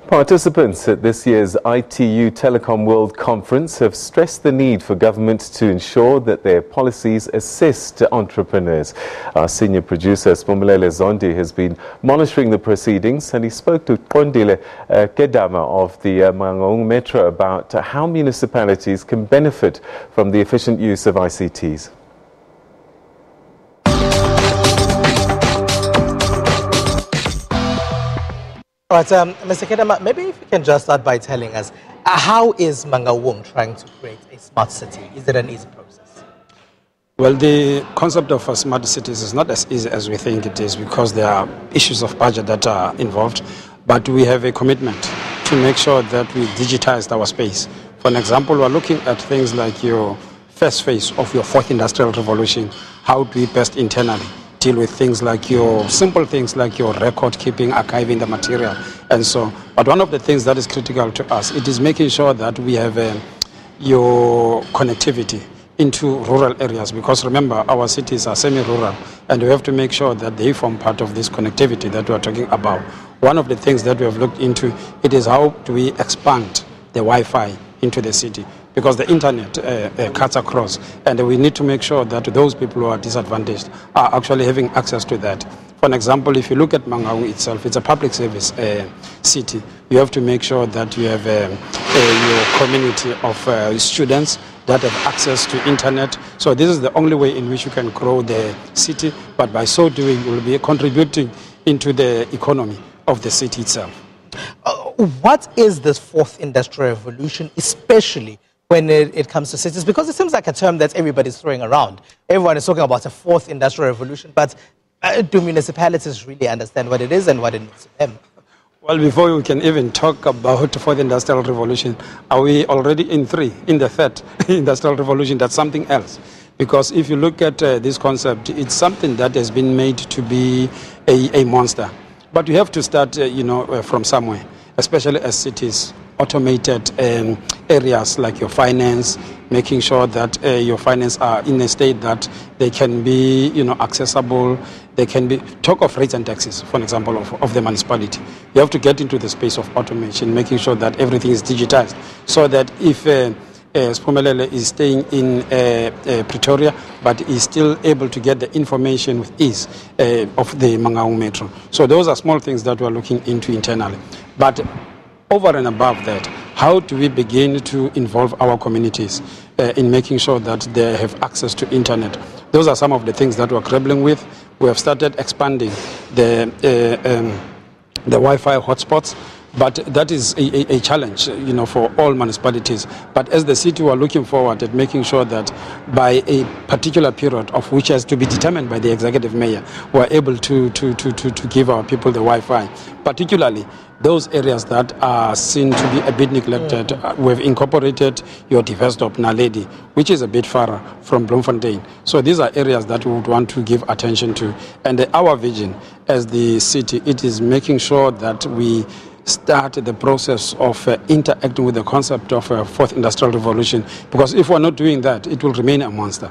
Participants at this year's ITU Telecom World Conference have stressed the need for government to ensure that their policies assist entrepreneurs. Our senior producer, Siphumelele Zondi, has been monitoring the proceedings, and he spoke to Qondile Khedama of the Magaung Metro about how municipalities can benefit from the efficient use of ICTs. All right, Mr. Khedama, maybe if you can just start by telling us, how is Mangaung trying to create a smart city? Is it an easy process? Well, the concept of smart cities is not as easy as we think it is, because there are issues of budget that are involved. But we have a commitment to make sure that we digitize our space. For an example, we're looking at things like your first phase of your fourth industrial revolution. How do we best internally deal with things like your simple things like your record keeping, archiving the material, and so. But one of the things that is critical to us, it is making sure that we have your connectivity into rural areas, because remember, our cities are semi-rural, and we have to make sure that they form part of this connectivity that we are talking about. One of the things that we have looked into, it is how do we expand the Wi-Fi into the city, because the internet cuts across, and we need to make sure that those people who are disadvantaged are actually having access to that. For an example, if you look at Mangaung itself, it's a public service city. You have to make sure that you have your community of students that have access to internet. So this is the only way in which you can grow the city, but by so doing, you will be contributing into the economy of the city itself. What is this fourth industrial revolution, especially when it comes to cities? Because it seems like a term that everybody's throwing around. Everyone is talking about a fourth industrial revolution, but do municipalities really understand what it is and what it means to them? Well, before we can even talk about the fourth industrial revolution, are we already in the third industrial revolution? That's something else. Because if you look at this concept, it's something that has been made to be a monster. But you have to start, from somewhere, especially as cities, automated areas like your finance, making sure that your finance are in a state that they can be, accessible. They can be, talk of rates and taxes, for an example, of the municipality. You have to get into the space of automation, making sure that everything is digitized, so that if Siphumelele is staying in Pretoria, but is still able to get the information with ease of the Magaung Metro. So those are small things that we are looking into internally. But over and above that, how do we begin to involve our communities in making sure that they have access to internet? Those are some of the things that we're grappling with. We have started expanding the Wi-Fi hotspots, but that is a challenge, for all municipalities. But as the city, we are looking forward at making sure that by a particular period, of which has to be determined by the executive mayor, we are able to give our people the Wi-Fi, particularly those areas that are seen to be a bit neglected. We've incorporated your Diversdorp Naledi, which is a bit far from Bloemfontein. So these are areas that we would want to give attention to. And our vision as the city, it is making sure that we start the process of interacting with the concept of a fourth industrial revolution, because if we're not doing that, it will remain a monster.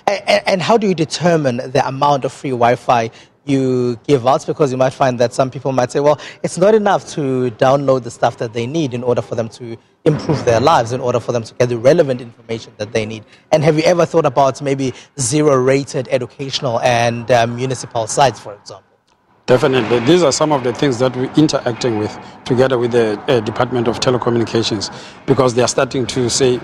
And how do you determine the amount of free Wi-Fi you give out? Because you might find that some people might say, well, it's not enough to download the stuff that they need in order for them to improve their lives, in order for them to get the relevant information that they need. And have you ever thought about maybe zero-rated educational and municipal sites, for example? Definitely. These are some of the things that we're interacting with together with the Department of Telecommunications, because they are starting to say,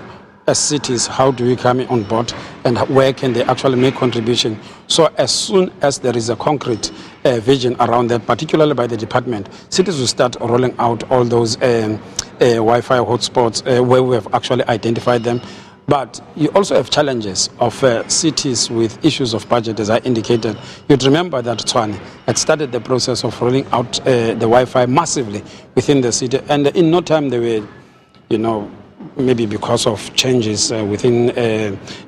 as cities, how do we come on board and where can they actually make contribution? So as soon as there is a concrete vision around that, particularly by the department, cities will start rolling out all those Wi-Fi hotspots where we have actually identified them. But you also have challenges of cities with issues of budget, as I indicated. You'd remember that Tshwane had started the process of rolling out the Wi-Fi massively within the city. And in no time they were, maybe because of changes within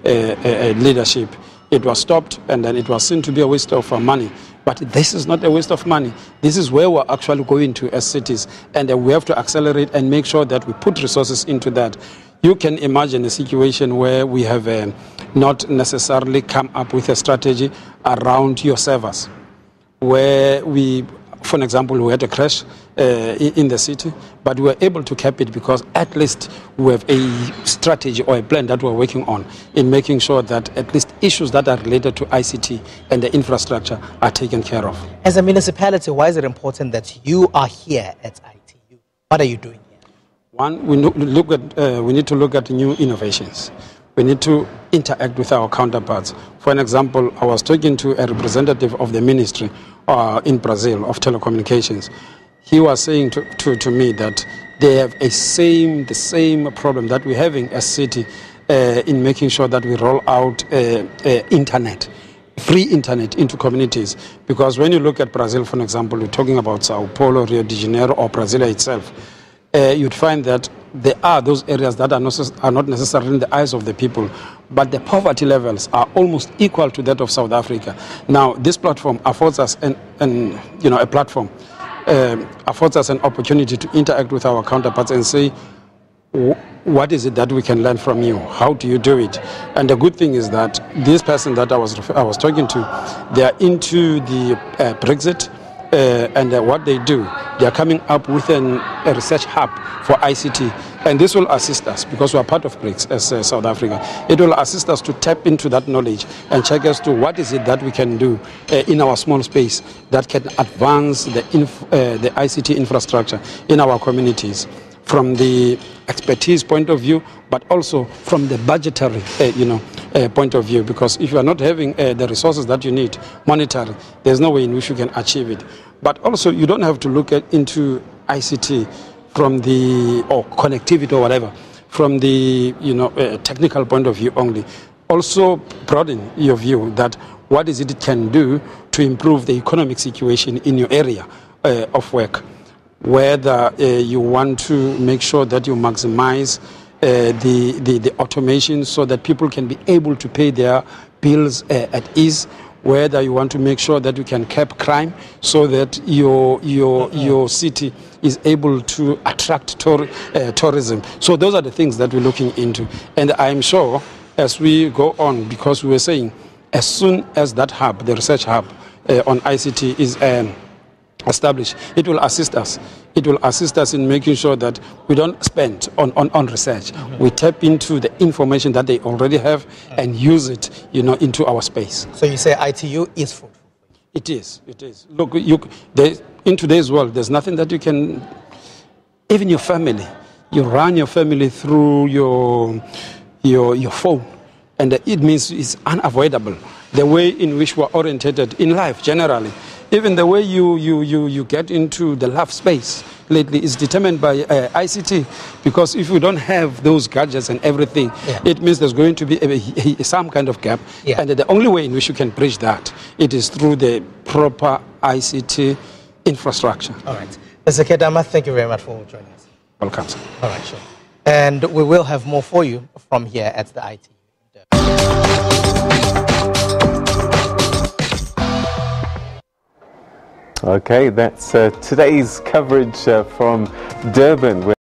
leadership, it was stopped, and then it was seen to be a waste of money. But this is not a waste of money. This is where we're actually going to as cities. And we have to accelerate and make sure that we put resources into that. You can imagine a situation where we have not necessarily come up with a strategy around your servers, where we for an example, we had a crash in the city, but we were able to cap it because at least we have a strategy or a plan that we're working on in making sure that at least issues that are related to ICT and the infrastructure are taken care of. As a municipality, why is it important that you are here at ITU? What are you doing here? One, we need to look at new innovations. We need to interact with our counterparts. For an example, I was talking to a representative of the ministry in Brazil of telecommunications. He was saying to me that they have the same problem that we're having as city in making sure that we roll out free internet into communities. Because when you look at Brazil, for example, we're talking about Sao Paulo, Rio de Janeiro, or Brasilia itself, you'd find that there are those areas that are not necessarily in the eyes of the people, but the poverty levels are almost equal to that of South Africa. Now, this platform affords us affords us an opportunity to interact with our counterparts and say, what is it that we can learn from you? How do you do it? And the good thing is that this person that I was talking to, they are into the Brexit. And what they do, they are coming up with a research hub for ICT. And this will assist us, because we are part of BRICS as South Africa. It will assist us to tap into that knowledge and check as to what is it that we can do in our small space that can advance the ICT infrastructure in our communities, from the expertise point of view, but also from the budgetary point of view. Because if you are not having the resources that you need, monetary, there's no way in which you can achieve it. But also, you don't have to look into ICT from or connectivity or whatever, from the technical point of view only. Also broaden your view that what is it can do to improve the economic situation in your area of work. Whether you want to make sure that you maximize the automation so that people can be able to pay their bills at ease, whether you want to make sure that you can cap crime so that your city is able to attract tourism. So those are the things that we're looking into. And I'm sure as we go on, because we were saying, as soon as that hub, the research hub on ICT is established, it will assist us. It will assist us in making sure that we don't spend on research. Mm-hmm. We tap into the information that they already have and use it, into our space. So you say ITU is fruitful? It is. It is. Look, in today's world, there's nothing that you can. Even your family, you run your family through your phone, and it means it's unavoidable. The way in which we're orientated in life generally. Even the way you get into the love space lately is determined by ICT, because if we don't have those gadgets and everything, it means there's going to be some kind of gap. Yeah. And the only way in which you can bridge that, it is through the proper ICT infrastructure. All right. Mr. Khedama, thank you very much for joining us. Welcome, sir. All right, sure. And we will have more for you from here at the ITU. Okay, that's today's coverage from Durban.